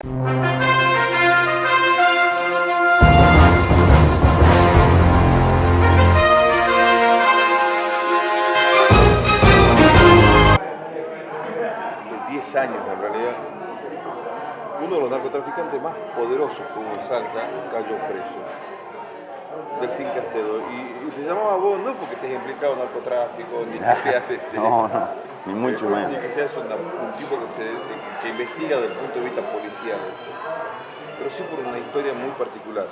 De 10 años en realidad, uno de los narcotraficantes más poderosos que hubo en Salta cayó preso, Delfín Castedo, y te llamaba a vos no porque estés implicado en narcotráfico, ni que seas no, ni mucho menos. Ni que seas un tipo que investiga desde el punto de vista policial, pero sí por una historia muy particular.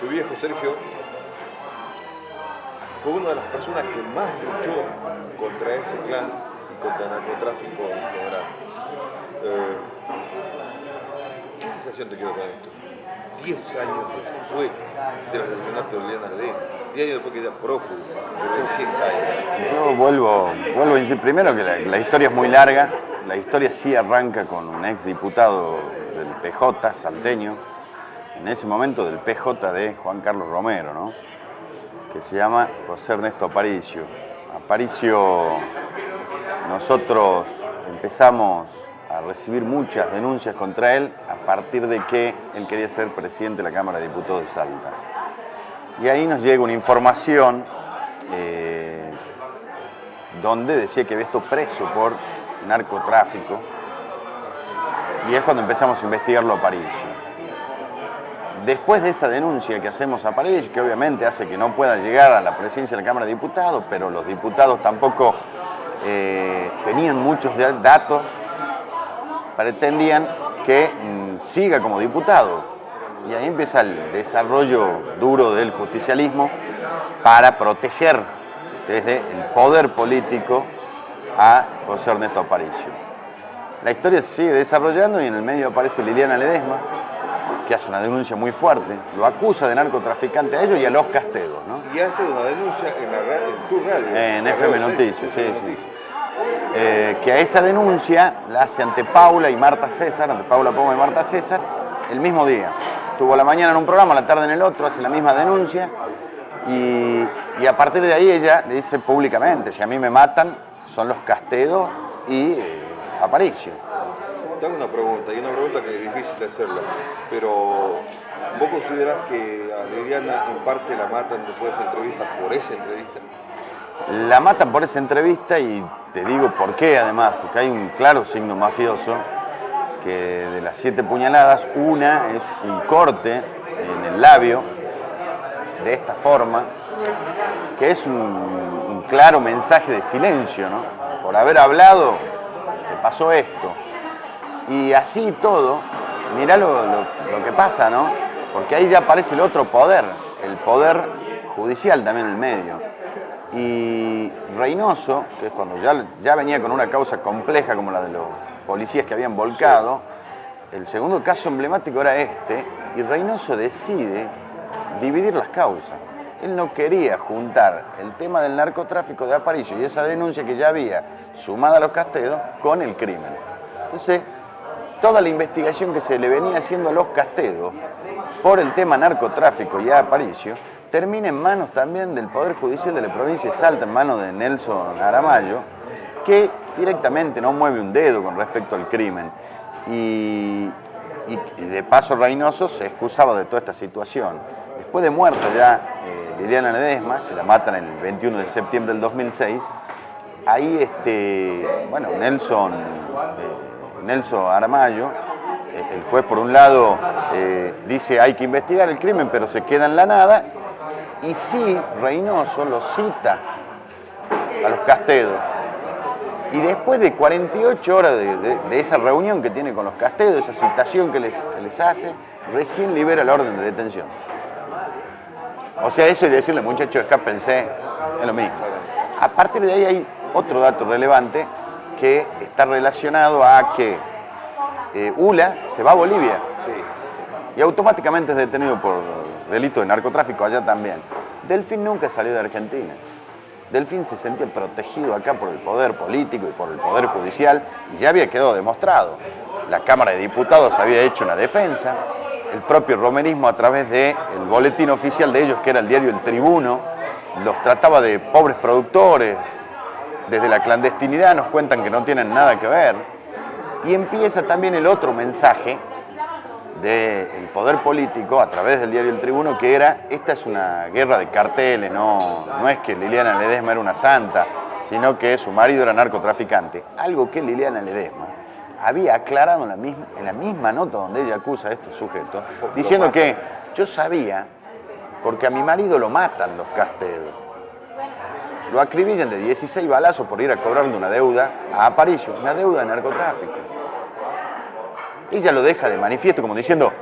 Tu viejo Sergio fue una de las personas que más luchó contra ese clan y contra el narcotráfico en general. ¿Qué sensación te quedó con esto? 10 años después del asesinato de Liliana Ledesma, 10 años después que era prófugo, que recién cae. Yo vuelvo a decir primero que la historia es muy larga. La historia sí arranca con un ex diputado del PJ salteño, en ese momento del PJ de Juan Carlos Romero, ¿no? Que se llama José Ernesto Aparicio. Aparicio, nosotros empezamos a recibir muchas denuncias contra él a partir de que él quería ser presidente de la Cámara de Diputados de Salta. Y ahí nos llega una información donde decía que había estado preso por narcotráfico, y es cuando empezamos a investigarlo a Aparicio. Después de esa denuncia que hacemos a Aparicio, que obviamente hace que no pueda llegar a la presidencia de la Cámara de Diputados, pero los diputados tampoco tenían muchos datos, pretendían que siga como diputado. Y ahí empieza el desarrollo duro del justicialismo para proteger desde el poder político a José Ernesto Aparicio. La historia se sigue desarrollando y en el medio aparece Liliana Ledesma, que hace una denuncia muy fuerte, lo acusa de narcotraficante a ellos y a los Castedos, ¿no? Y hace una denuncia en tu radio. En FM Noticias, sí. Que a esa denuncia la hace ante Paula y Marta César, ante Paula Poma y Marta César, el mismo día. Estuvo a la mañana en un programa, a la tarde en el otro, hace la misma denuncia y a partir de ahí ella dice públicamente, si a mí me matan, son los Castedos y Aparicio. Te hago una pregunta, y una pregunta que es difícil de hacerla, pero ¿vos considerás que a Liliana en parte la matan después de esa entrevista por esa entrevista? La matan por esa entrevista y te digo por qué además, porque hay un claro signo mafioso, que de las 7 puñaladas, una es un corte en el labio, de esta forma, que es un claro mensaje de silencio, ¿no? Por haber hablado, te pasó esto. Y así todo, mirá lo que pasa, ¿no? Porque ahí ya aparece el otro poder, el poder judicial también en el medio. Y Reynoso, que es cuando ya venía con una causa compleja como la de los policías que habían volcado, el segundo caso emblemático era este, y Reynoso decide dividir las causas. Él no quería juntar el tema del narcotráfico de Aparicio y esa denuncia que ya había sumada a los Castedos con el crimen. Entonces, toda la investigación que se le venía haciendo a los Castedos por el tema narcotráfico y a Aparicio termina en manos también del Poder Judicial de la provincia de Salta, en manos de Nelson Aramayo, que directamente no mueve un dedo con respecto al crimen. Y de paso Reynoso se excusaba de toda esta situación. Después de muerta ya Liliana Ledesma, que la matan el 21 de septiembre del 2006, ahí bueno, Nelson Aramayo, el juez por un lado dice hay que investigar el crimen, pero se queda en la nada, y sí, Reynoso lo cita a los Castedos. Y después de 48 horas de esa reunión que tiene con los Castedos, esa citación que les hace, recién libera la orden de detención. O sea, eso y decirle, muchachos, escápense, es lo mismo. A partir de ahí hay otro dato relevante que está relacionado a que Ula se va a Bolivia. Sí. Y automáticamente es detenido por delito de narcotráfico allá también. Delfín nunca salió de Argentina. Delfín se sentía protegido acá por el poder político y por el poder judicial y ya había quedado demostrado. La Cámara de Diputados había hecho una defensa, el propio romerismo a través del boletín oficial de ellos, que era el diario El Tribuno, los trataba de pobres productores, desde la clandestinidad nos cuentan que no tienen nada que ver. Y empieza también el otro mensaje del poder político a través del diario El Tribuno, que era, esta es una guerra de carteles, no es que Liliana Ledesma era una santa, sino que su marido era narcotraficante. Algo que Liliana Ledesma había aclarado en la misma nota donde ella acusa a estos sujetos, diciendo que yo sabía, porque a mi marido lo matan los Castedo. Lo acribillan de 16 balazos por ir a cobrarle una deuda a Aparicio, una deuda de narcotráfico. Ella lo deja de manifiesto como diciendo,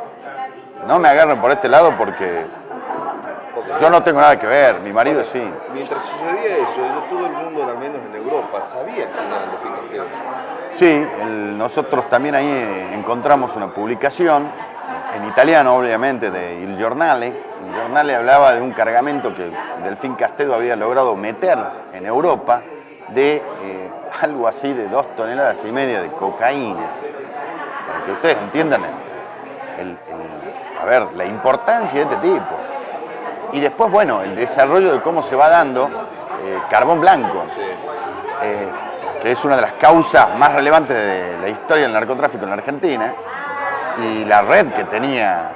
no me agarren por este lado porque yo no tengo nada que ver, mi marido sí. Mientras sucedía eso, todo el mundo, al menos en Europa, sabía que eran los Fincastedo. Sí, nosotros también ahí encontramos una publicación, en italiano obviamente, de Il Giornale. Il Giornale hablaba de un cargamento que Delfín Castedo había logrado meter en Europa de algo así de 2,5 toneladas de cocaína. Para que ustedes entiendan la importancia de este tipo. Y después, bueno, el desarrollo de cómo se va dando Carbón Blanco, que es una de las causas más relevantes de la historia del narcotráfico en la Argentina, y la red que tenía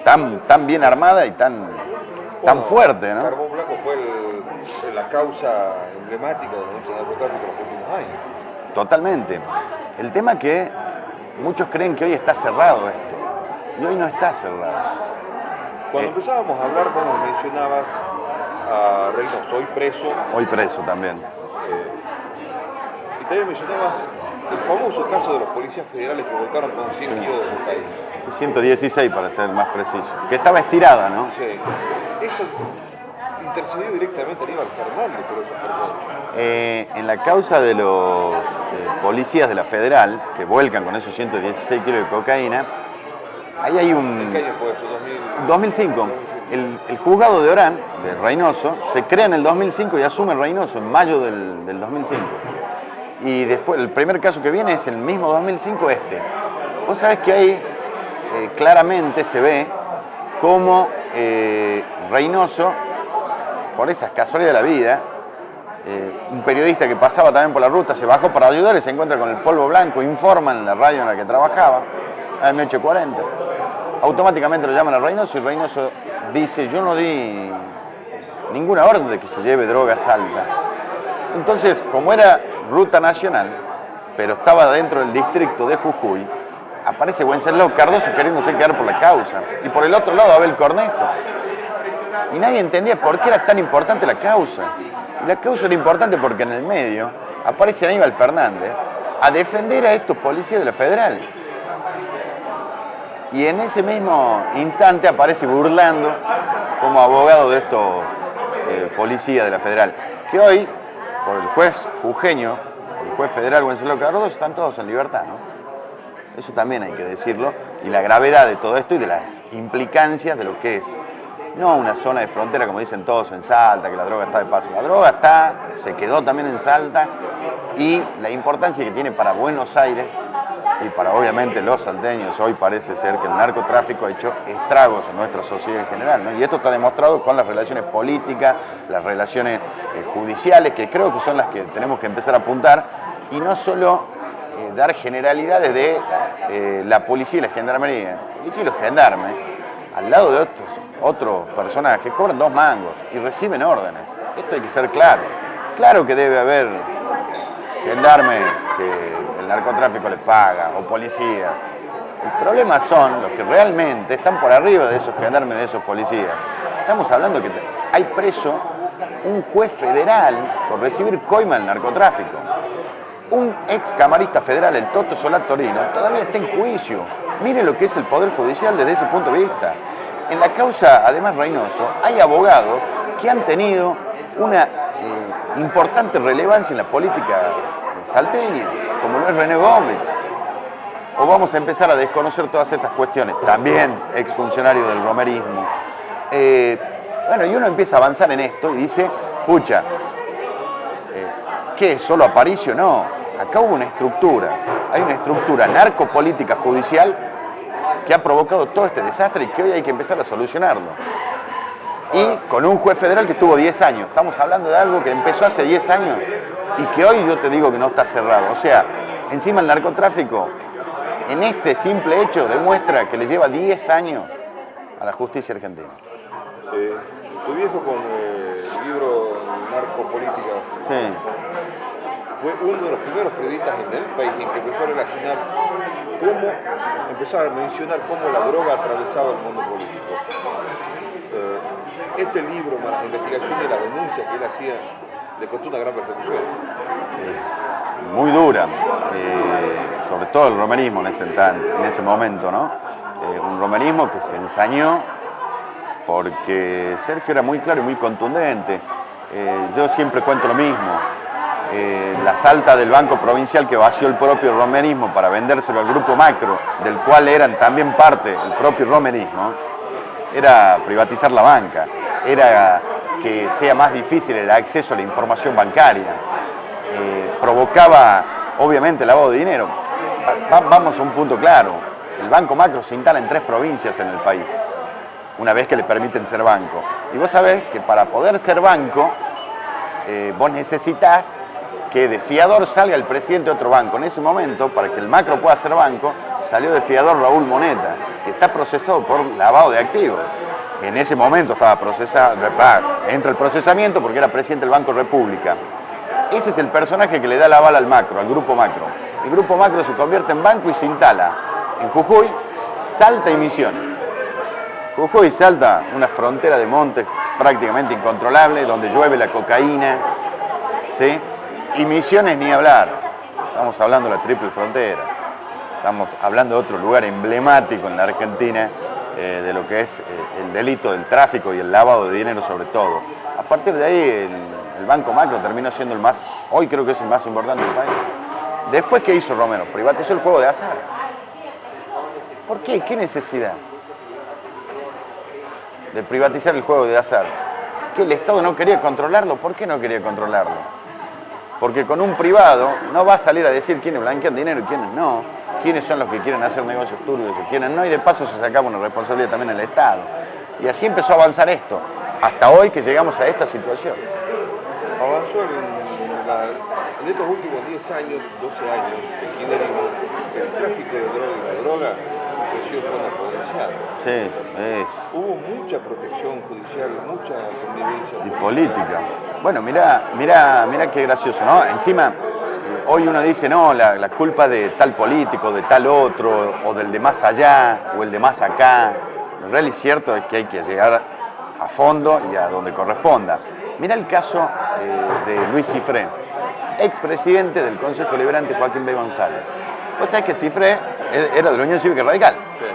tan bien armada y tan fuerte, ¿no? Carbón Blanco fue la causa emblemática de nuestro narcotráfico en los últimos años. Totalmente. El tema es que muchos creen que hoy está cerrado esto, y hoy no está cerrado. Cuando empezábamos a hablar, como mencionabas a Reynoso, hoy preso. Hoy preso también. Y también mencionabas el famoso caso de los policías federales que volcaron con 100 kilos de cocaína. 116 para ser más preciso. Que estaba estirada, ¿no? Sí. Eso intercedió directamente Aníbal Fernández por esas personas. En la causa de los policías de la Federal, que vuelcan con esos 116 kilos de cocaína, ahí hay un... ¿Qué año fue eso? 2005. El juzgado de Orán, de Reynoso, se crea en el 2005 y asume Reynoso en mayo del 2005. Y después, el primer caso que viene es el mismo 2005 este. Vos sabés que ahí claramente se ve cómo Reynoso, por esas casualidades de la vida, un periodista que pasaba también por la ruta se bajó para ayudar y se encuentra con el polvo blanco, informa en la radio en la que trabajaba, AM840. Automáticamente lo llaman a Reynoso y Reynoso dice, yo no di ninguna orden de que se lleve droga a Salta. Entonces, como era ruta nacional, pero estaba dentro del distrito de Jujuy, aparece Wenceslao Cardoso queriéndose quedar por la causa. Y por el otro lado, Abel Cornejo. Y nadie entendía por qué era tan importante la causa. Y la causa era importante porque en el medio aparece Aníbal Fernández a defender a estos policías de la Federal. Y en ese mismo instante aparece burlando como abogado de estos policías de la Federal, que hoy, por el juez jujeño, el juez federal Wenceslao Cardoso, están todos en libertad, ¿no? Eso también hay que decirlo, y la gravedad de todo esto y de las implicancias de lo que es, no una zona de frontera como dicen todos en Salta, que la droga está de paso. La droga se quedó también en Salta, y la importancia que tiene para Buenos Aires y para obviamente los salteños. Hoy parece ser que el narcotráfico ha hecho estragos en nuestra sociedad en general, ¿no? Y esto está demostrado con las relaciones políticas, las relaciones judiciales, que creo que son las que tenemos que empezar a apuntar, y no solo dar generalidades de la policía y la gendarmería. La policía y los gendarmes, al lado de otros personajes, cobran 2 mangos y reciben órdenes. Esto hay que ser claro. Claro que debe haber gendarmes que el narcotráfico les paga, o policías. El problema son los que realmente están por arriba de esos gendarmes, de esos policías. Estamos hablando que hay preso un juez federal por recibir coima del narcotráfico. Un ex camarista federal, el Toto Solá Torino, todavía está en juicio. Mire lo que es el Poder Judicial desde ese punto de vista. En la causa, además Reynoso, hay abogados que han tenido una importante relevancia en la política salteña, como lo es René Gómez. O vamos a empezar a desconocer todas estas cuestiones, también exfuncionario del romerismo. Bueno, y uno empieza a avanzar en esto y dice, pucha, ¿qué es solo Aparicio? No, acá hubo una estructura, hay una estructura narcopolítica judicial que ha provocado todo este desastre y que hoy hay que empezar a solucionarlo. Y con un juez federal que tuvo 10 años, estamos hablando de algo que empezó hace 10 años y que hoy yo te digo que no está cerrado. O sea, encima el narcotráfico en este simple hecho demuestra que le lleva 10 años a la justicia argentina. Tu viejo con el libro Narcopolítica Sí. fue uno de los primeros periodistas en el país en que empezó a relacionar empezó a mencionar cómo la droga atravesaba el mundo político. Este libro, más las investigaciones y las denuncias que él hacía, le costó una gran persecución. Muy dura, sobre todo el romerismo en ese momento, ¿no? Un romerismo que se ensañó porque Sergio era muy claro y muy contundente. Yo siempre cuento lo mismo. La salta del Banco Provincial que vació el propio romerismo para vendérselo al Grupo Macro, del cual eran también parte el propio romerismo, era privatizar la banca, era que sea más difícil el acceso a la información bancaria, provocaba obviamente el lavado de dinero. Vamos a un punto claro, el Banco Macro se instala en 3 provincias en el país, una vez que le permiten ser banco. Y vos sabés que para poder ser banco, vos necesitas que de fiador salga el presidente de otro banco. En ese momento, para que el Macro pueda ser banco, salió de fiador Raúl Moneta, que está procesado por lavado de activos. En ese momento estaba procesado, entra el procesamiento porque era presidente del Banco República. Ese es el personaje que le da la bala al Macro, al Grupo Macro. El Grupo Macro se convierte en banco y se instala en Jujuy, Salta y Misiones. Jujuy y Salta, una frontera de montes prácticamente incontrolable, donde llueve la cocaína, ¿sí? Y Misiones ni hablar. Estamos hablando de la triple frontera. Estamos hablando de otro lugar emblemático en la Argentina, de lo que es el delito del tráfico y el lavado de dinero sobre todo. A partir de ahí el Banco Macro terminó siendo el más, hoy creo que es el más importante del país. Después, ¿qué hizo Romero? Privatizó el juego de azar. ¿Por qué? ¿Qué necesidad de privatizar el juego de azar? ¿Que el Estado no quería controlarlo? ¿Por qué no quería controlarlo? Porque con un privado no va a salir a decir quiénes blanquean dinero y quiénes no, quiénes son los que quieren hacer negocios turbios y quiénes no, y de paso se sacaba una responsabilidad también al Estado. Y así empezó a avanzar esto, hasta hoy que llegamos a esta situación. Avanzó en estos últimos 10 años, 12 años de kirchnerismo, el tráfico de droga y la droga creció de forma exponencial. Sí, Hubo mucha protección judicial, mucha convivencia. Y política. Bueno, mirá qué gracioso, ¿no? Encima, hoy uno dice, no, la culpa de tal político, de tal otro, o del de más allá, o el de más acá. Lo real y cierto es que hay que llegar a fondo y a donde corresponda. Mirá el caso de Luis Cifré, expresidente del Consejo Liberante Joaquín B. González. Vos sabés que Cifré era de la Unión Cívica Radical. Sí.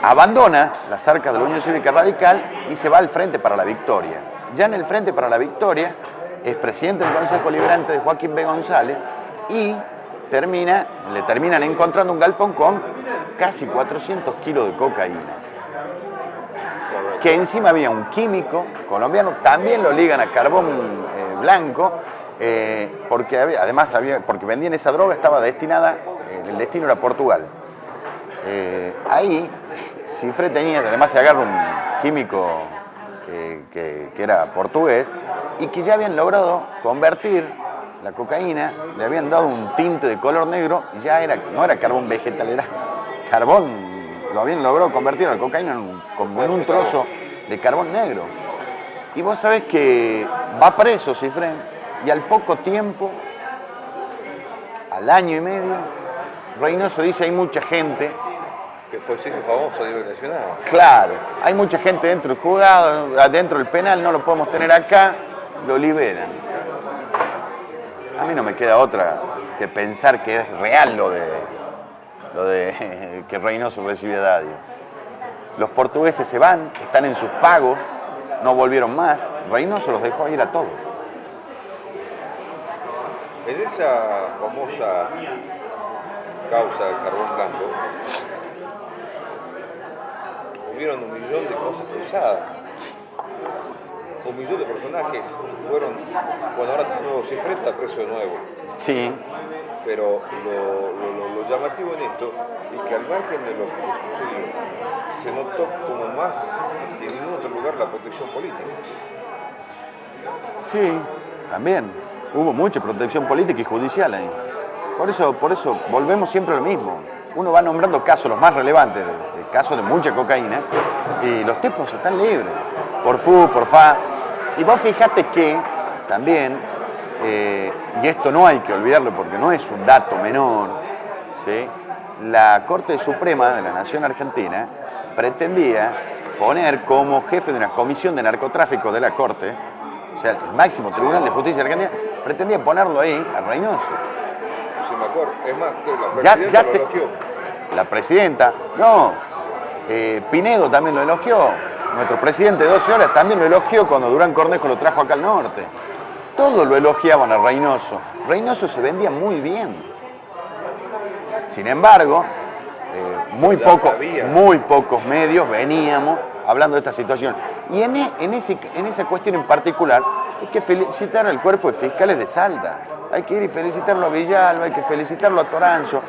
Abandona las arcas de la Unión Cívica Radical y se va al Frente para la Victoria. Ya en el Frente para la Victoria es presidente del Consejo Liberante de Joaquín B. González y le terminan encontrando un galpón con casi 400 kilos de cocaína. Que encima había un químico colombiano, también lo ligan a carbón blanco, porque porque vendían esa droga, estaba destinada, el destino era Portugal. Ahí Cifré tenía, además se agarra un químico que era portugués y que ya habían logrado convertir la cocaína, le habían dado un tinte de color negro y ya no era carbón vegetal, era carbón, lo habían logrado convertir la cocaína como en un trozo de carbón negro. Y vos sabés que va preso Cifré y al poco tiempo, al año y medio, Reynoso dice hay mucha gente. Que fue ese famoso y relacionado. Claro, hay mucha gente dentro del juzgado, adentro del penal, no lo podemos tener acá, lo liberan. A mí no me queda otra que pensar que es real lo de que Reynoso recibe dádiva. Los portugueses se van, están en sus pagos, no volvieron más, Reynoso los dejó ir a todos. En esa famosa causa del carbón blanco, hubieron 1 millón de cosas cruzadas. 1 millón de personajes fueron, bueno, ahora está nuevo Cifré, está preso de nuevo. Sí. Pero lo llamativo en esto es que al margen de lo que sucedió, se notó como más que en ningún otro lugar la protección política. Sí, también. Hubo mucha protección política y judicial ahí. Por eso volvemos siempre a lo mismo. uno va nombrando casos, los más relevantes, de casos de mucha cocaína, y los tipos están libres, por fu, por fa. Y vos fijate que también, y esto no hay que olvidarlo porque no es un dato menor, ¿sí? La Corte Suprema de la Nación Argentina pretendía poner como jefe de una comisión de narcotráfico de la Corte, o sea, el máximo Tribunal de Justicia de Argentina, pretendía ponerlo ahí a Reynoso. Sí, me acuerdo. Es más, que la presidenta lo elogió. La presidenta, no, Pinedo también lo elogió, nuestro presidente de 12 horas también lo elogió cuando Durán Cornejo lo trajo acá al norte. Todos lo elogiaban a Reynoso. Reynoso se vendía muy bien. Sin embargo, muy pocos medios veníamos hablando de esta situación. Y en esa cuestión en particular hay que felicitar al cuerpo de fiscales de Salta. Hay que ir y felicitarlo a Villalba, hay que felicitarlo a Toranzo,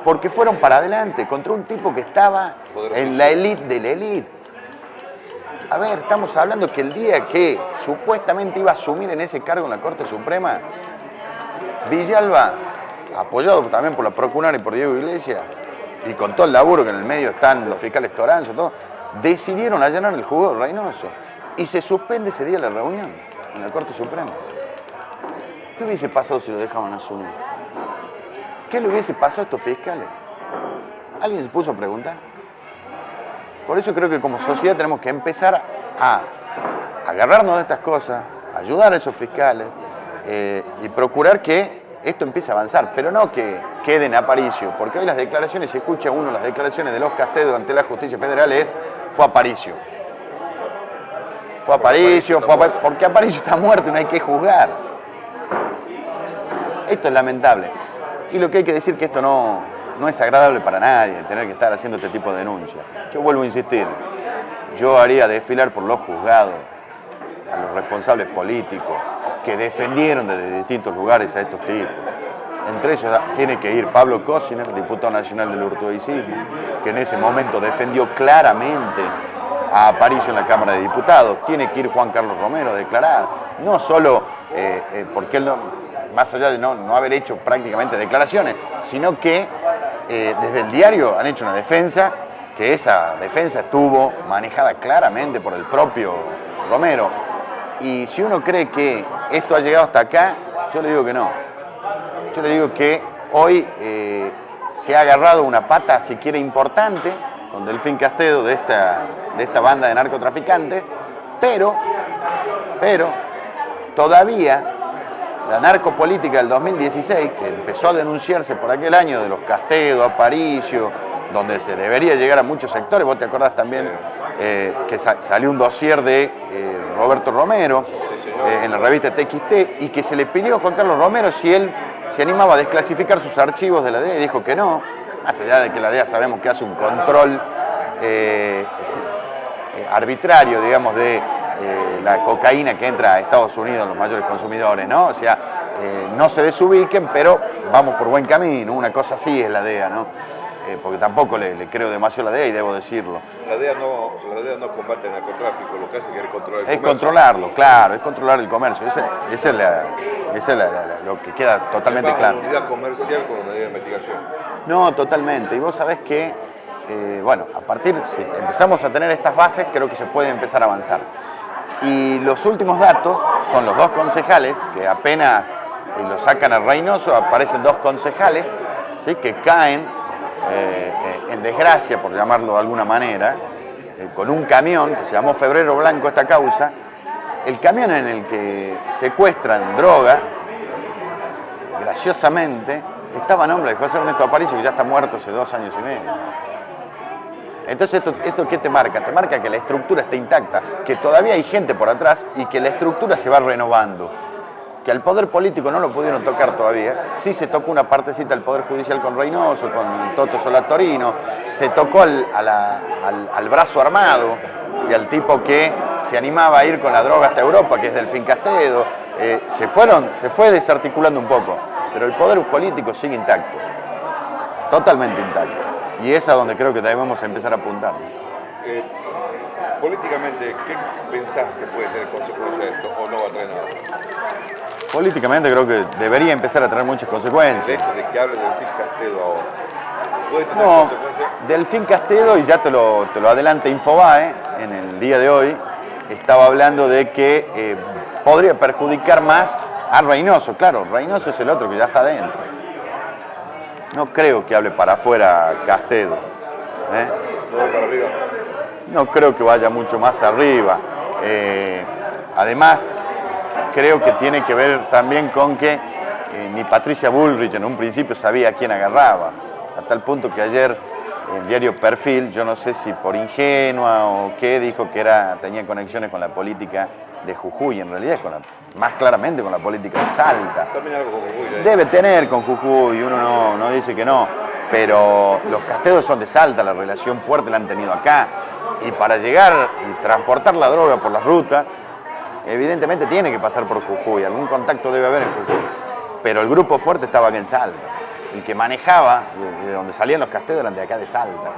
porque fueron para adelante contra un tipo que estaba en la élite de la élite. A ver, estamos hablando que el día que supuestamente iba a asumir en ese cargo en la Corte Suprema, Villalba, apoyado también por la Procuraduría y por Diego Iglesias, y con todo el laburo que en el medio están los fiscales Toranzo, todo, decidieron allanar el juzgado de Reynoso y se suspende ese día la reunión en la Corte Suprema. ¿Qué hubiese pasado si lo dejaban asumir? ¿Qué le hubiese pasado a estos fiscales? ¿Alguien se puso a preguntar? Por eso creo que como sociedad tenemos que empezar a agarrarnos de estas cosas, ayudar a esos fiscales y procurar que esto empiece a avanzar, pero no que quede en Aparicio, porque hoy las declaraciones, si escucha uno las declaraciones de los Castedo ante la justicia federal, fue Aparicio. Porque Aparicio está muerto y no hay que juzgar. Esto es lamentable. Y lo que hay que decir es que esto no es agradable para nadie, tener que estar haciendo este tipo de denuncias. Yo vuelvo a insistir, yo haría desfilar por los juzgados a los responsables políticos que defendieron desde distintos lugares a estos tipos. Entre ellos tiene que ir Pablo Cosiner, diputado nacional del Urtubisismo, que en ese momento defendió claramente a Aparicio en la Cámara de Diputados. Tiene que ir Juan Carlos Romero a declarar, no solo porque él más allá de no haber hecho prácticamente declaraciones, sino que desde el diario han hecho una defensa, que esa defensa estuvo manejada claramente por el propio Romero. Y si uno cree que esto ha llegado hasta acá, yo le digo que no. Yo le digo que hoy se ha agarrado una pata, si quiere, importante, con Delfín Castedo de esta banda de narcotraficantes, pero todavía la narcopolítica del 2016, que empezó a denunciarse por aquel año de los Castedo, Aparicio, donde se debería llegar a muchos sectores. Vos te acordás también que salió un dossier de Roberto Romero en la revista TXT y que se le pidió a Juan Carlos Romero si él se animaba a desclasificar sus archivos de la DEA y dijo que no, más allá de que la DEA sabemos que hace un control arbitrario, digamos, de la cocaína que entra a Estados Unidos, los mayores consumidores, ¿no? O sea, no se desubiquen, pero vamos por buen camino, una cosa así es la DEA, ¿no? Porque tampoco le creo demasiado a la DEA y debo declo. La DEA no combate el narcotráfico, lo que hace es controlar el comercio. Es controlarlo, claro, es controlar el comercio, esa es lo que queda totalmente claro. Una unidad comercial con una unidad de investigación. No, totalmente, y vos sabés que, bueno, a partir, si empezamos a tener estas bases, creo que se puede empezar a avanzar. Y los últimos datos son los dos concejales, que apenas lo sacan a Reynoso, aparecen dos concejales, ¿sí?, que caen en desgracia, por llamarlo de alguna manera, con un camión que se llamó Febrero Blanco esta causa. El camión en el que secuestran droga, graciosamente, estaba a nombre de José Ernesto Aparicio, que ya está muerto hace 2 años y medio. Entonces, ¿esto qué te marca? Te marca que la estructura está intacta, que todavía hay gente por atrás y que la estructura se va renovando. Que al poder político no lo pudieron tocar todavía, sí se tocó una partecita del Poder Judicial con Reynoso, con Toto Solatorino, se tocó al brazo armado y al tipo que se animaba a ir con la droga hasta Europa, que es Delfín Castedo. Se fue desarticulando un poco, pero el poder político sigue intacto, totalmente intacto. Y es a donde creo que debemos empezar a apuntar. Políticamente, ¿qué pensás que puede tener consecuencias esto o no va a traer nada? Políticamente creo que debería empezar a tener muchas consecuencias. El hecho de que hable del Delfín Castedo ahora. puede tener No, consecuencias. Delfín Castedo, y ya te lo adelanta Infobae, en el día de hoy, estaba hablando de que podría perjudicar más a Reynoso. Claro, Reynoso es el otro que ya está adentro. No creo que hable para afuera Castedo. No va para arriba. No creo que vaya mucho más arriba. Además, creo que tiene que ver también con que ni Patricia Bullrich en un principio sabía a quién agarraba. A tal punto que ayer en diario Perfil, yo no sé si por ingenua o qué, dijo que tenía conexiones con la política de Jujuy, en realidad más claramente con la política de Salta. También algo con Jujuy. Debe tener con Jujuy, uno no dice que no, pero los Castedos son de Salta, la relación fuerte la han tenido acá, y para llegar y transportar la droga por las rutas, evidentemente tiene que pasar por Jujuy, algún contacto debe haber en Jujuy, pero el grupo fuerte estaba acá en Salta. El que manejaba, de donde salían los Castedos, eran de acá de Salta.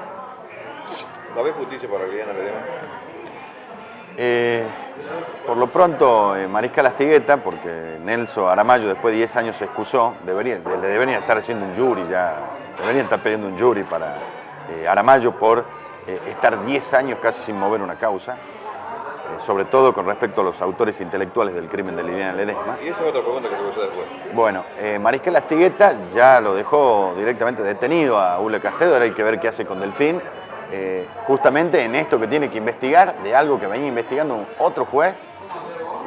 ¿Va a haber justicia para Liliana Ledesma? Por lo pronto, Mariscal Astigueta, porque Nelson Aramayo después de 10 años se excusó, le deberían estar haciendo un jury ya, deberían estar pidiendo un jury para Aramayo por estar 10 años casi sin mover una causa, sobre todo con respecto a los autores intelectuales del crimen de Liliana Ledesma. Y esa es otra pregunta que te voy a hacer después. Bueno, Mariscal Astigueta ya lo dejó directamente detenido a Ule Castedo, ahora hay que ver qué hace con Delfín. Justamente en esto que tiene que investigar, de algo que venía investigando otro juez,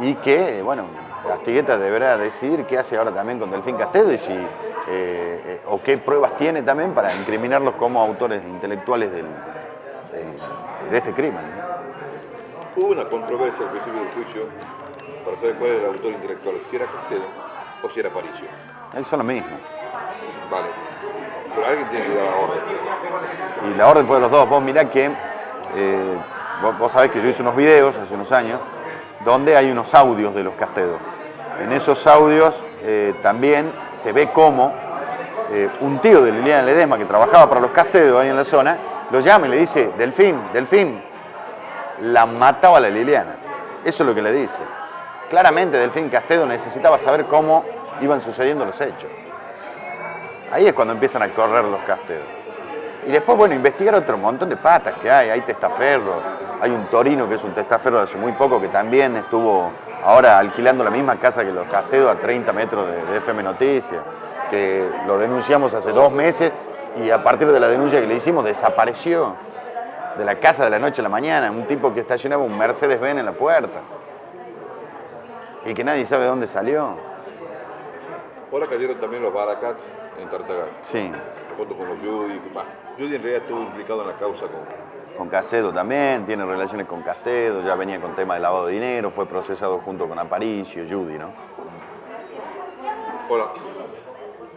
y que, bueno, Astigueta deberá decidir qué hace ahora también con Delfín Castedo y si, o qué pruebas tiene también para incriminarlos como autores intelectuales de este crimen. Hubo una controversia al principio del juicio para saber cuál era el autor intelectual, si era Castedo o si era Aparicio. Eso es lo mismo. Vale, pero alguien tiene que dar la orden. Y la orden fue de los dos. Vos mirá que, vos sabés que yo hice unos videos hace unos años, donde hay unos audios de los Castedo. En esos audios también se ve cómo un tío de Liliana Ledesma, que trabajaba para los Castedo ahí en la zona, lo llama y le dice, Delfín, la mataba a la Liliana. Eso es lo que le dice. Claramente Delfín Castedo necesitaba saber cómo iban sucediendo los hechos. Ahí es cuando empiezan a correr los Castedo. Y después, bueno, investigar otro montón de patas que hay testaferros, hay un Torino que es un testaferro de hace muy poco que también estuvo ahora alquilando la misma casa que los Castedo a 30 metros de FM Noticias, que lo denunciamos hace 2 meses y a partir de la denuncia que le hicimos desapareció de la casa de la noche a la mañana, un tipo que estacionaba un Mercedes-Benz en la puerta y que nadie sabe de dónde salió. Ahora cayeron también los Baracat en Tartagal. Sí. Junto con los Judy. Judy en realidad estuvo implicado en la causa con Castedo también, tiene relaciones con Castedo, ya venía con tema de lavado de dinero, fue procesado junto con Aparicio, Judy, ¿no? Ahora,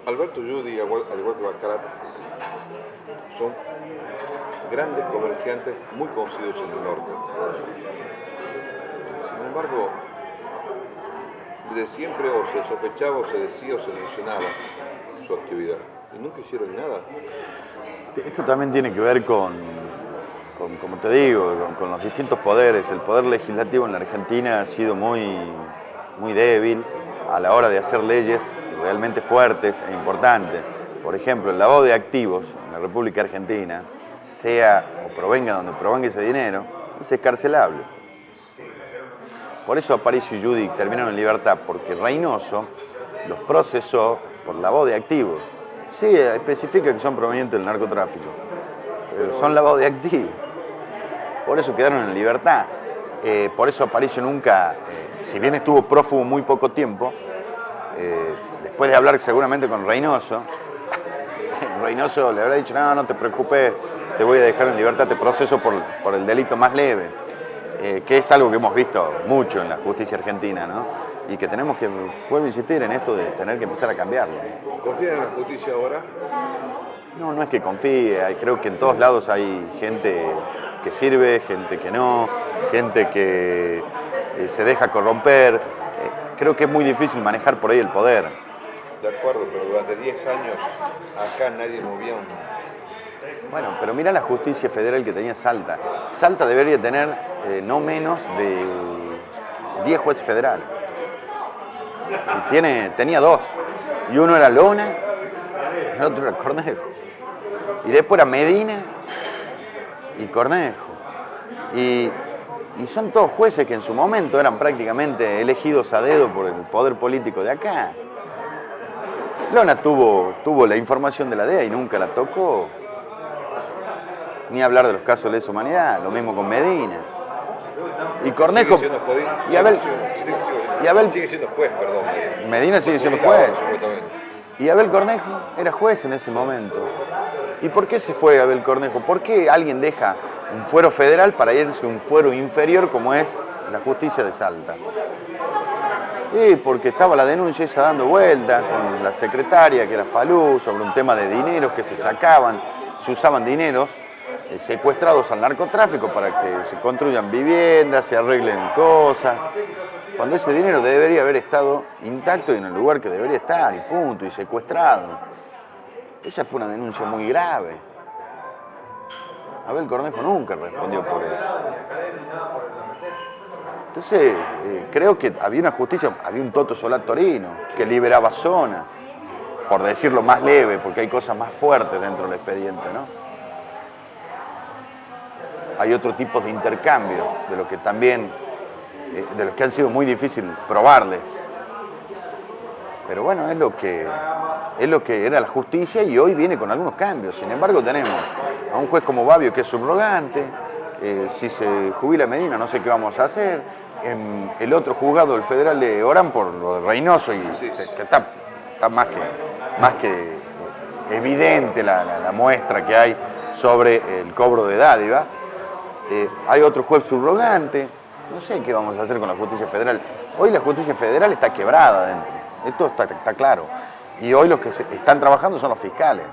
Alberto Judy, al igual que Baccarat, son grandes comerciantes muy conocidos en el norte. Sin embargo, desde siempre o se sospechaba o se decía o se mencionaba su actividad y nunca hicieron nada. Esto también tiene que ver con como te digo, con los distintos poderes. El poder legislativo en la Argentina ha sido muy débil a la hora de hacer leyes realmente fuertes e importantes. Por ejemplo, el lavado de activos en la República Argentina, sea o provenga donde provenga ese dinero, es escarcelable. Por eso Aparicio y Judy terminaron en libertad, porque Reynoso los procesó por lavado de activos. Sí, especifica que son provenientes del narcotráfico, pero son lavado de activos. Por eso quedaron en libertad. Por eso Aparicio nunca, si bien estuvo prófugo muy poco tiempo, después de hablar seguramente con Reynoso, Reynoso le habrá dicho, no te preocupes, te voy a dejar en libertad, te proceso por el delito más leve, que es algo que hemos visto mucho en la justicia argentina, ¿no? Y que tenemos que, vuelvo a insistir en esto de tener que empezar a cambiarlo. ¿Confían en la justicia ahora? No es que confíe, creo que en todos lados hay gente que sirve, gente que no, gente que se deja corromper. Creo que es muy difícil manejar por ahí el poder. De acuerdo, pero durante 10 años acá nadie movía un... Bueno, pero mira la justicia federal que tenía Salta. Salta debería tener no menos de 10 jueces federales. Y tenía 2. Y uno era Lona, el otro era Cornejo. Y después era Medina y Cornejo. Y son todos jueces que en su momento eran prácticamente elegidos a dedo por el poder político de acá. Lona tuvo la información de la DEA y nunca la tocó. Ni hablar de los casos de lesa humanidad, lo mismo con Medina. Y Cornejo. Sigue siendo juez, perdón. Medina sigue siendo juez. Y Abel Cornejo era juez en ese momento. ¿Y por qué se fue Abel Cornejo? ¿Por qué alguien deja un fuero federal para irse a un fuero inferior como es la justicia de Salta? Sí, porque estaba la denuncia esa dando vuelta con la secretaria, que era Falú, sobre un tema de dineros que se sacaban, se usaban dineros secuestrados al narcotráfico para que se construyan viviendas, se arreglen cosas, cuando ese dinero debería haber estado intacto y en el lugar que debería estar, y punto, y secuestrado. Esa fue una denuncia muy grave. Abel Cornejo nunca respondió por eso. Entonces, creo que había una justicia, había un Toto Solá Torino que liberaba zona, por decirlo más leve, porque hay cosas más fuertes dentro del expediente, ¿no? Hay otro tipo de intercambio, de lo que también, de los que han sido muy difíciles probarle. Pero bueno, es lo que era la justicia y hoy viene con algunos cambios. Sin embargo, tenemos a un juez como Babbio que es subrogante. Si se jubila Medina, no sé qué vamos a hacer. El otro juzgado, el federal de Orán, por lo de Reynoso, y que está más que evidente la muestra que hay sobre el cobro de dádiva. Hay otro juez subrogante. No sé qué vamos a hacer con la justicia federal. Hoy la justicia federal está quebrada dentro. Esto está claro. Y hoy los que están trabajando son los fiscales.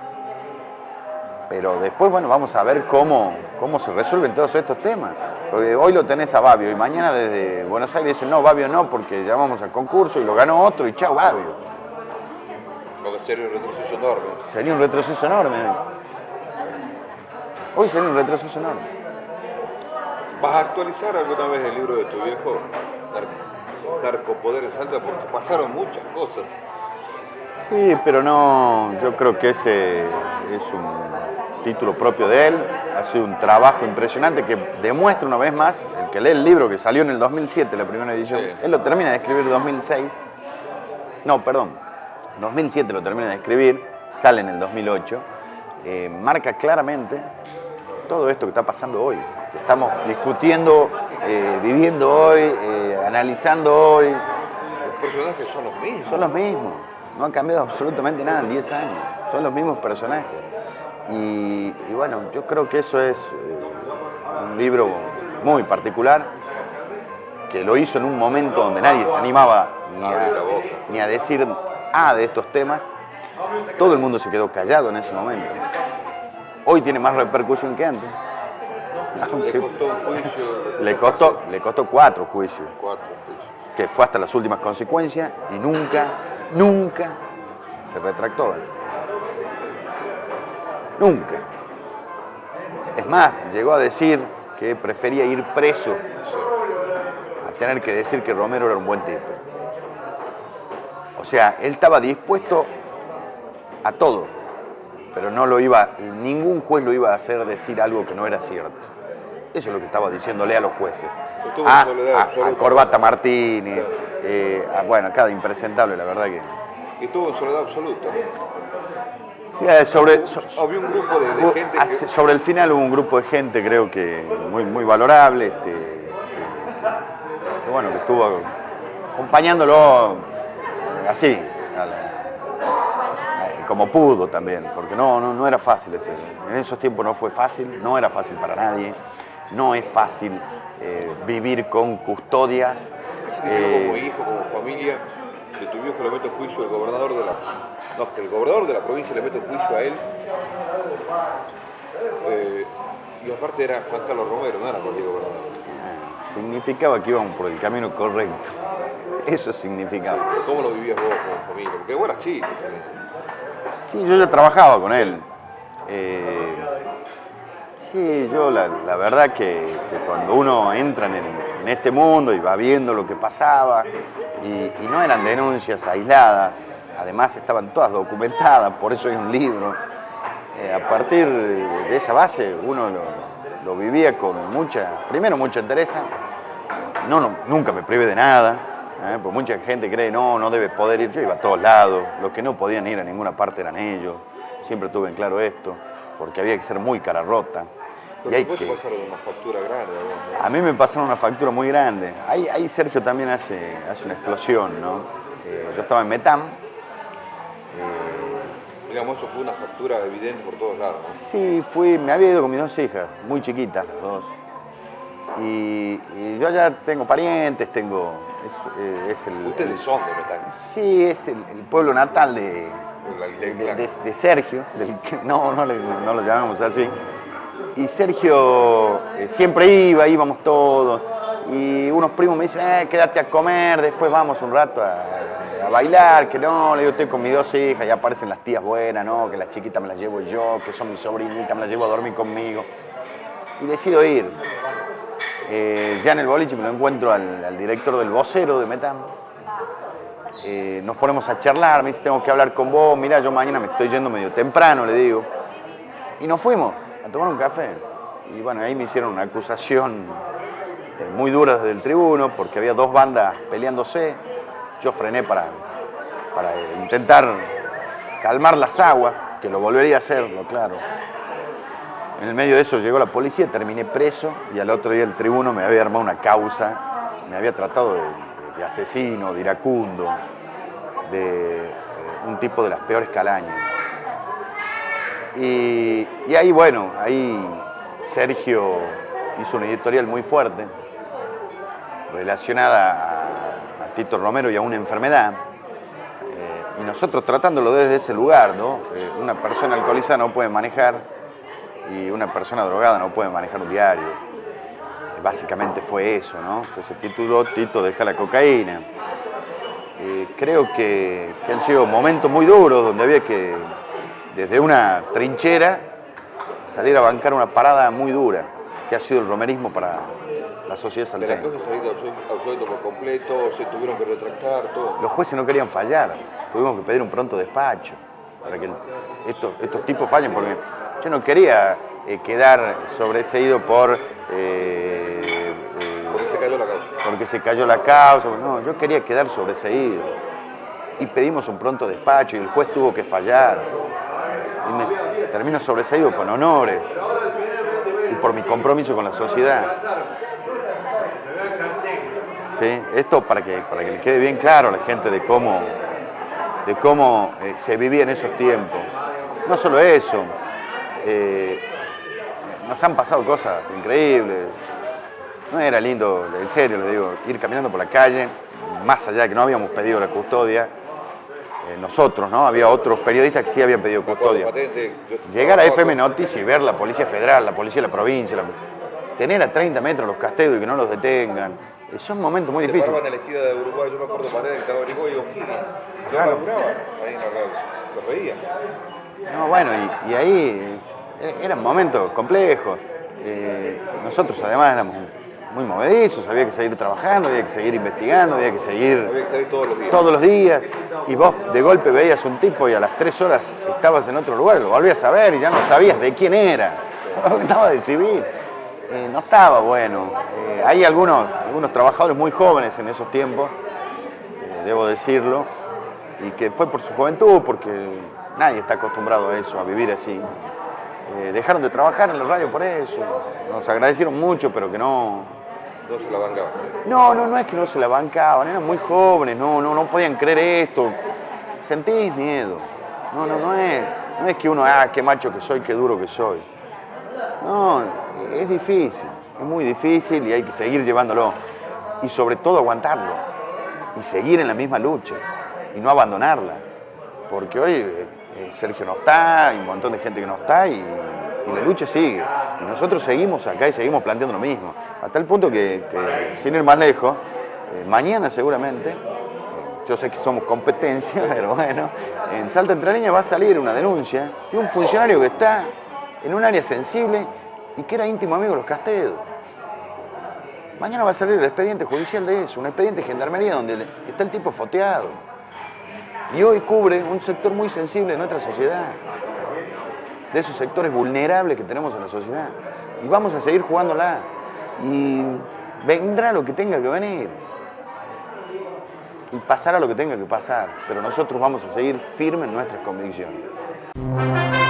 Pero después, bueno, vamos a ver cómo se resuelven todos estos temas. Porque hoy lo tenés a Babbio y mañana desde Buenos Aires dicen, no, Babbio no, porque llamamos al concurso y lo ganó otro y chau, Babbio. Porque sería un retroceso enorme. Sería un retroceso enorme. Hoy sería un retroceso enorme. ¿Vas a actualizar alguna vez el libro de tu viejo, Narcopoder en Salta? Porque pasaron muchas cosas. Sí, pero no, yo creo que ese es un título propio de él, ha sido un trabajo impresionante que demuestra una vez más, el que lee el libro que salió en el 2007, la primera edición, sí. Él lo termina de escribir en 2006, no, perdón, 2007 lo termina de escribir, sale en el 2008, marca claramente todo esto que está pasando hoy, que estamos discutiendo, viviendo hoy, analizando hoy. Los personajes son los mismos. Son los mismos. No han cambiado absolutamente nada en 10 años. Son los mismos personajes. Y bueno, yo creo que eso es un libro muy particular, que lo hizo en un momento donde nadie se animaba ni a decir de estos temas. Todo el mundo se quedó callado en ese momento. Hoy tiene más repercusión que antes. Le costó un juicio. Le costó 4 juicios. Que fue hasta las últimas consecuencias y nunca se retractó. Nunca. Es más, llegó a decir que prefería ir preso a tener que decir que Romero era un buen tipo. O sea, él estaba dispuesto a todo, pero ningún juez lo iba a hacer decir algo que no era cierto. Eso es lo que estaba diciéndole a los jueces. A Corbata Martínez, bueno, cada impresentable, la verdad que... Y estuvo en soledad absoluta. Sí, había un grupo de gente que... Sobre el final hubo un grupo de gente, creo que muy valorable, que bueno, que estuvo acompañándolo así, como pudo también, porque no era fácil ese. En esos tiempos no fue fácil, no era fácil para nadie, no es fácil vivir con custodias. Como hijo, como familia, que tu viejo le mete en juicio al gobernador que el gobernador de la provincia le mete en juicio a él. Y aparte era Juan Carlos Romero, no era cualquier gobernador. Significaba que íbamos por el camino correcto. Eso significaba. ¿Cómo lo vivías vos como familia? Porque vos eras chico también. Sí, yo ya trabajaba con él. Sí, yo la verdad que cuando uno entra en este mundo y va viendo lo que pasaba, y no eran denuncias aisladas, además estaban todas documentadas, por eso hay un libro, A partir de esa base uno lo vivía con primero mucha entereza. Nunca me privé de nada, porque mucha gente cree, no debe poder ir. Yo iba a todos lados, los que no podían ir a ninguna parte eran ellos. Siempre tuve en claro esto, porque había que ser muy cara rota. Pero después te pasaron una factura grande. ¿No? A mí me pasaron una factura muy grande. Ahí Sergio también hace una explosión, ¿no? Yo estaba en Metam. Digamos, eso fue una factura evidente por todos lados, ¿no? Sí, me había ido con mis 2 hijas, muy chiquitas las dos. Y yo ya tengo parientes, ¿Ustedes son de Metam? Sí, es el pueblo natal de Sergio, no lo llamamos así. Y Sergio siempre íbamos todos. Y unos primos me dicen, quédate a comer, después vamos un rato a bailar, que no, le digo, estoy con mis 2 hijas, y aparecen las tías buenas, no, que las chiquitas me las llevo yo, que son mis sobrinitas, me las llevo a dormir conmigo. Y decido ir. Ya en el boliche me lo encuentro al director del vocero de Metam. Nos ponemos a charlar, me dice, tengo que hablar con vos, mirá, yo mañana me estoy yendo medio temprano, le digo. Y nos fuimos a tomar un café. Y bueno, ahí me hicieron una acusación muy dura desde el tribuno, porque había 2 bandas peleándose. Yo frené para intentar calmar las aguas, que lo volvería a hacerlo, claro. En el medio de eso llegó la policía, terminé preso, y al otro día el tribuno me había armado una causa, me había tratado de asesino, de iracundo, de un tipo de las peores calañas. Y ahí, bueno, Sergio hizo una editorial muy fuerte relacionada a Tito Romero y a una enfermedad, y nosotros tratándolo desde ese lugar, ¿no? Una persona alcoholizada no puede manejar y una persona drogada no puede manejar un diario. Básicamente fue eso, ¿no? Entonces Tito deja la cocaína. Creo que han sido momentos muy duros donde había que, desde una trinchera, salir a bancar una parada muy dura, que ha sido el romerismo para la sociedad salteña. ¿De las cosas salido absuelto por completo? ¿Se tuvieron que retractar? Todo. Los jueces no querían fallar, tuvimos que pedir un pronto despacho para que estos tipos fallen, porque yo no quería quedar sobreseído porque se cayó la causa. Porque se cayó la causa, no, yo quería quedar sobreseído. Y pedimos un pronto despacho y el juez tuvo que fallar. Y me termino sobreseído con honores y por mi compromiso con la sociedad. ¿Sí? Esto para que le quede bien claro a la gente de cómo se vivía en esos tiempos. No solo eso, nos han pasado cosas increíbles. No era lindo, en serio le digo, ir caminando por la calle, más allá de que no habíamos pedido la custodia, nosotros, ¿no? Había otros periodistas que sí habían pedido custodia. Llegar a FM Noticias y ver la Policía Federal, la Policía de la provincia, tener a 30 metros los castedos y que no los detengan, son momentos muy difíciles. Se paraban en la esquina de Uruguay, yo me acuerdo Paredes que estaba Uruguay y O'Higgins. Yo laburaba ahí en la radio, los veía. No, bueno, y ahí eran momentos complejos. Nosotros además éramos muy movedizos, había que seguir trabajando, había que seguir investigando, había que seguir todos los días. Todos los días. Y vos de golpe veías un tipo y a las 3 horas estabas en otro lugar, lo volvías a ver y ya no sabías de quién era. Estaba de civil. No estaba bueno. Hay algunos trabajadores muy jóvenes en esos tiempos, debo decirlo, y que fue por su juventud, porque nadie está acostumbrado a eso, a vivir así. Dejaron de trabajar en la radio por eso. Nos agradecieron mucho, pero que no se la bancaban. No es que no se la bancaban, eran muy jóvenes, no podían creer esto. Sentís miedo. No es que uno, qué macho que soy, qué duro que soy. No, es difícil, es muy difícil y hay que seguir llevándolo. Y sobre todo aguantarlo. Y seguir en la misma lucha. Y no abandonarla. Porque hoy Sergio no está, hay un montón de gente que no está y la lucha sigue. Y nosotros seguimos acá y seguimos planteando lo mismo. Hasta el punto que sin ir más lejos, mañana seguramente, yo sé que somos competencia, pero bueno, en Salta Entre Líneas va a salir una denuncia de un funcionario que está en un área sensible y que era íntimo amigo de los Castedos. Mañana va a salir el expediente judicial de eso, un expediente de gendarmería donde está el tipo foteado. Y hoy cubre un sector muy sensible de nuestra sociedad. de esos sectores vulnerables que tenemos en la sociedad. Y vamos a seguir jugándola. Y vendrá lo que tenga que venir. Y pasará lo que tenga que pasar. Pero nosotros vamos a seguir firmes en nuestras convicciones.